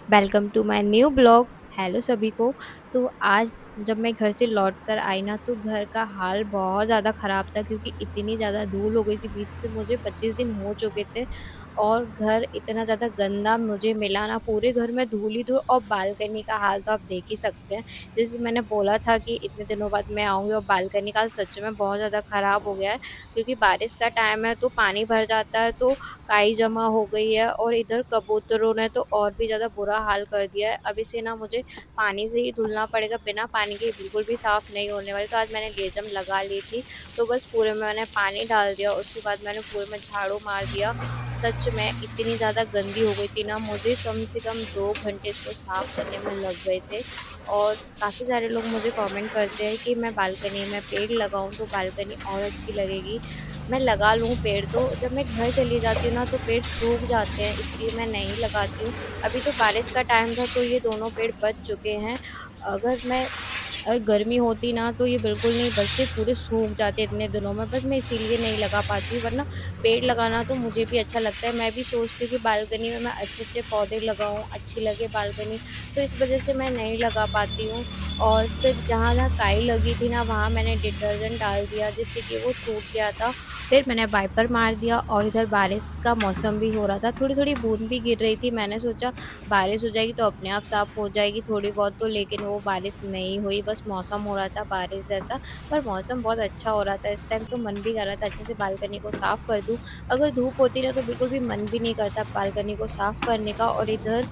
Welcome to my new blog. Hello सभी को। तो आज जब मैं घर से लौट कर आई ना तो घर का हाल बहुत ज़्यादा ख़राब था क्योंकि इतनी ज़्यादा धूल हो गई थी। 20 से मुझे 25 दिन हो चुके थे और घर इतना ज़्यादा गंदा मुझे मिला ना, पूरे घर में धूल ही धूल। और बालकनी का हाल तो आप देख ही सकते हैं। जैसे मैंने बोला था कि इतने दिनों बाद मैं आऊँगी, और बालकनी का हाल सच में बहुत ज़्यादा ख़राब हो गया है क्योंकि बारिश का टाइम है तो पानी भर जाता है, तो काई जमा हो गई है। और इधर कबूतरों ने तो और भी ज़्यादा बुरा हाल कर दिया है। अब इसे ना मुझे पानी से ही धुलना पड़ेगा, बिना पानी के बिल्कुल भी साफ़ नहीं होने वाली। तो आज मैंने लेज़म लगा ली थी, तो बस पूरे में मैंने पानी डाल दिया, उसके बाद मैंने पूरे में झाड़ू मार दिया। सच में इतनी ज़्यादा गंदी हो गई थी ना, मुझे कम से कम 2 घंटे इसको साफ़ करने में लग गए थे। और काफ़ी सारे लोग मुझे कमेंट करते हैं कि मैं बालकनी में पेड़ लगाऊँ तो बालकनी और अच्छी लगेगी। मैं लगा लूँ पेड़, तो जब मैं घर चली जाती हूँ ना तो पेड़ सूख जाते हैं, इसलिए मैं नहीं लगाती हूँ। अभी तो बारिश का टाइम था तो ये दोनों पेड़ बच चुके हैं। अगर मैं गर्मी होती ना तो ये बिल्कुल नहीं बचते, पूरे सूख जाते इतने दिनों में। बस मैं इसीलिए नहीं लगा पाती हूँ, वरना पेड़ लगाना तो मुझे भी अच्छा लगता है। मैं भी सोचती हूँ कि बालकनी में मैं अच्छे-अच्छे पौधे लगाऊँ, अच्छी लगे बालकनी, तो इस वज़ह से मैं नहीं लगा पाती हूँ। और फिर जहाँ-जहाँ काई लगी थी ना वहाँ मैंने डिटर्जेंट डाल दिया जिससे कि वो छूट गया था। फिर मैंने वाइपर मार दिया, और इधर बारिश का मौसम भी हो रहा था, थोड़ी-थोड़ी बूँद भी गिर रही थी। मैंने सोचा बारिश हो जाएगी तो अपने आप साफ़ हो जाएगी थोड़ी बहुत तो, लेकिन वो बारिश नहीं हुई, बस मौसम हो रहा था बारिश जैसा। पर मौसम बहुत अच्छा हो रहा था इस टाइम, तो मन भी कर रहा था अच्छे से बालकनी को साफ़ कर दूँ। अगर धूप होती ना तो बिल्कुल भी मन भी नहीं करता बालकनी को साफ़ करने का। और इधर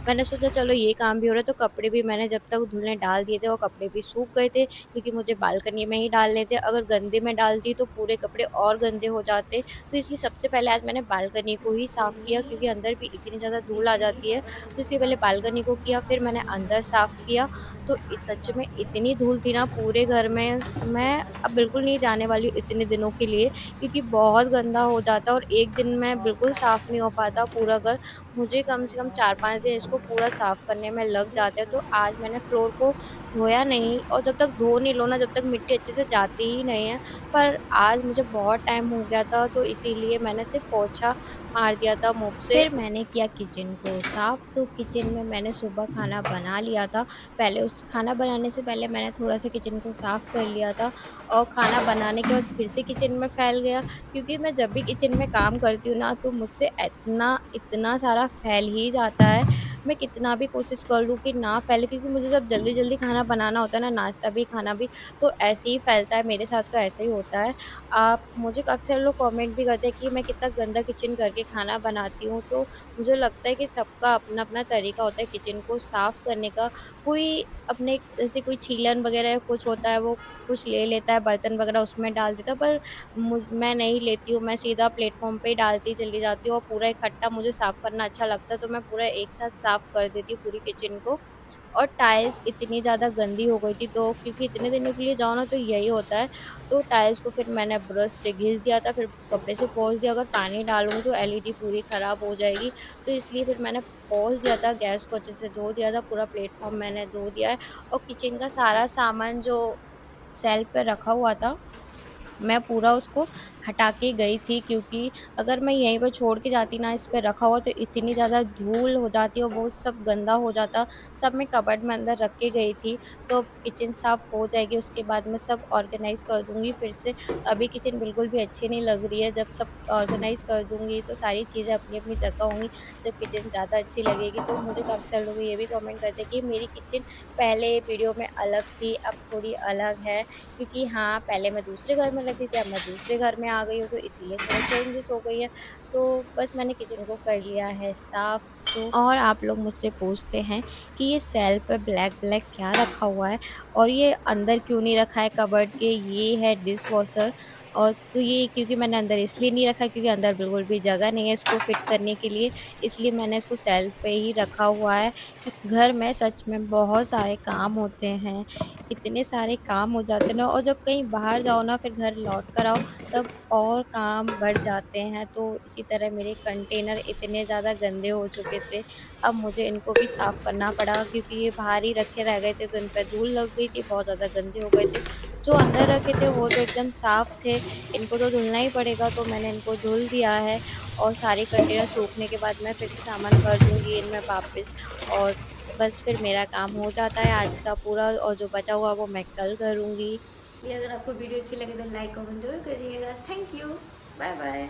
मैंने सोचा चलो ये काम भी हो रहा है, तो कपड़े भी मैंने जब तक धुलने डाल दिए थे वो कपड़े भी सूख गए थे क्योंकि मुझे बालकनी में ही डालने थे। अगर गंदे में डालती तो पूरे कपड़े और गंदे हो जाते, तो इसलिए सबसे पहले आज मैंने बालकनी को ही साफ़ किया क्योंकि अंदर भी इतनी ज़्यादा धूल आ जाती है। तो इसलिए पहले बालकनी को किया, फिर मैंने अंदर साफ़ किया। तो सच में इतनी धूल थी ना पूरे घर में, मैं अब बिल्कुल नहीं जाने वाली हूँ इतने दिनों के लिए क्योंकि बहुत गंदा हो जाता है और एक दिन में बिल्कुल साफ़ नहीं हो पाता पूरा घर। मुझे कम से कम 4-5 दिन इसको पूरा साफ़ करने में लग जाते हैं। तो आज मैंने फ्लोर को धोया नहीं, और जब तक धो नहीं लो ना जब तक मिट्टी अच्छे से जाती ही नहीं है। पर आज मुझे बहुत टाइम हो गया था तो इसीलिए मैंने सिर्फ़ पोछा मार दिया था मोप से। फिर मैंने किया किचन को साफ़, तो किचन में मैंने सुबह खाना बना लिया था। पहले उस खाना बनाने से पहले मैंने थोड़ा-सा किचन को साफ़ कर लिया था, और खाना बनाने के बाद फिर से किचन में फैल गया क्योंकि मैं जब भी किचन में काम करती हूँ ना तो मुझसे इतना सारा फैल ही जाता है। मैं कितना भी कोशिश कर लूँ कि ना फैले, क्योंकि मुझे जब जल्दी-जल्दी खाना बनाना होता है ना, नाश्ता भी खाना भी, तो ऐसे ही फैलता है, मेरे साथ तो ऐसे ही होता है। आप मुझे अक्सर लोग कमेंट भी करते हैं कि मैं कितना गंदा किचन करके खाना बनाती हूँ, तो मुझे लगता है कि सबका अपना-अपना तरीका होता है किचन को साफ़ करने का। कोई अपने जैसे कोई छीलन वगैरह कुछ होता है, वो कुछ ले लेता है बर्तन वगैरह उसमें डाल देता है, पर मैं नहीं लेती हूँ, मैं सीधा प्लेटफ़ॉर्म पे ही डालती चली जाती हूँ, और पूरा इकट्ठा मुझे साफ़ करना अच्छा लगता है तो मैं पूरा एक साथ साफ़ कर देती हूँ पूरी किचन को। और टाइल्स इतनी ज़्यादा गंदी हो गई थी तो क्योंकि इतने दिनों के लिए जाओ ना तो यही होता है, तो टाइल्स को फिर मैंने ब्रश से घिस दिया था, फिर कपड़े से पोंछ दिया। अगर पानी डालूँगी तो एलईडी पूरी ख़राब हो जाएगी, तो इसलिए फिर मैंने पोंछ दिया था, गैस को अच्छे से धो दिया था, पूरा प्लेटफ़ॉर्म मैंने धो दिया है। और किचन का सारा सामान जो शेल्फ़ पे रखा हुआ था, मैं पूरा उसको हटा के गई थी क्योंकि अगर मैं यहीं पे छोड़ के जाती ना इस पे रखा हुआ तो इतनी ज़्यादा धूल हो जाती और वो सब गंदा हो जाता। सब मैं कबर्ड में अंदर रख के गई थी, तो किचन साफ़ हो जाएगी उसके बाद मैं सब ऑर्गेनाइज़ कर दूँगी फिर से। तो अभी किचन बिल्कुल भी अच्छी नहीं लग रही है, जब सब ऑर्गेनाइज़ कर दूँगी तो सारी चीज़ें अपनी-अपनी जगह होंगी, जब किचन ज़्यादा अच्छी लगेगी। तो मुझे काफ़ी सारे लोग ये भी कमेंट करते हैं कि मेरी किचन पहले वीडियो में अलग थी, अब थोड़ी अलग है। क्योंकि हाँ, पहले मैं दूसरे घर में रहती थी, अब मैं दूसरे घर में आ गई हूँ, तो इसीलिए थोड़ा चेंजेस हो गई है। तो बस मैंने किचन को कर लिया है साफ़। तो और आप लोग मुझसे पूछते हैं कि ये शेल्फ़ पे ब्लैक-ब्लैक क्या रखा हुआ है और ये अंदर क्यों नहीं रखा है कबर्ड के? ये है डिश वॉशर। और तो ये क्योंकि मैंने अंदर इसलिए नहीं रखा क्योंकि अंदर बिल्कुल भी जगह नहीं है इसको फ़िट करने के लिए, इसलिए मैंने इसको शेल्फ़ पे ही रखा हुआ है। घर में सच में बहुत सारे काम होते हैं, इतने सारे काम हो जाते हैं ना, और जब कहीं बाहर जाओ ना फिर घर लौट कर आओ तब और काम बढ़ जाते हैं। तो इसी तरह मेरे कंटेनर इतने ज़्यादा गंदे हो चुके थे, अब मुझे इनको भी साफ़ करना पड़ा क्योंकि ये बाहर ही रखे रह गए थे तो इन पे धूल लग गई थी, बहुत ज़्यादा गंदे हो गए थे। जो अंदर रखे थे वो तो एकदम साफ थे, इनको तो धुलना ही पड़ेगा, तो मैंने इनको धुल दिया है और सारे कंटेनर सूखने के बाद मैं फिर से सामान भर दूँगी इनमें वापस, और बस फिर मेरा काम हो जाता है आज का पूरा, और जो बचा हुआ वो मैं कल करूँगी। ये अगर आपको वीडियो अच्छी लगे तो लाइक कमेंट जरूर करिएगा। Thank you. Bye bye.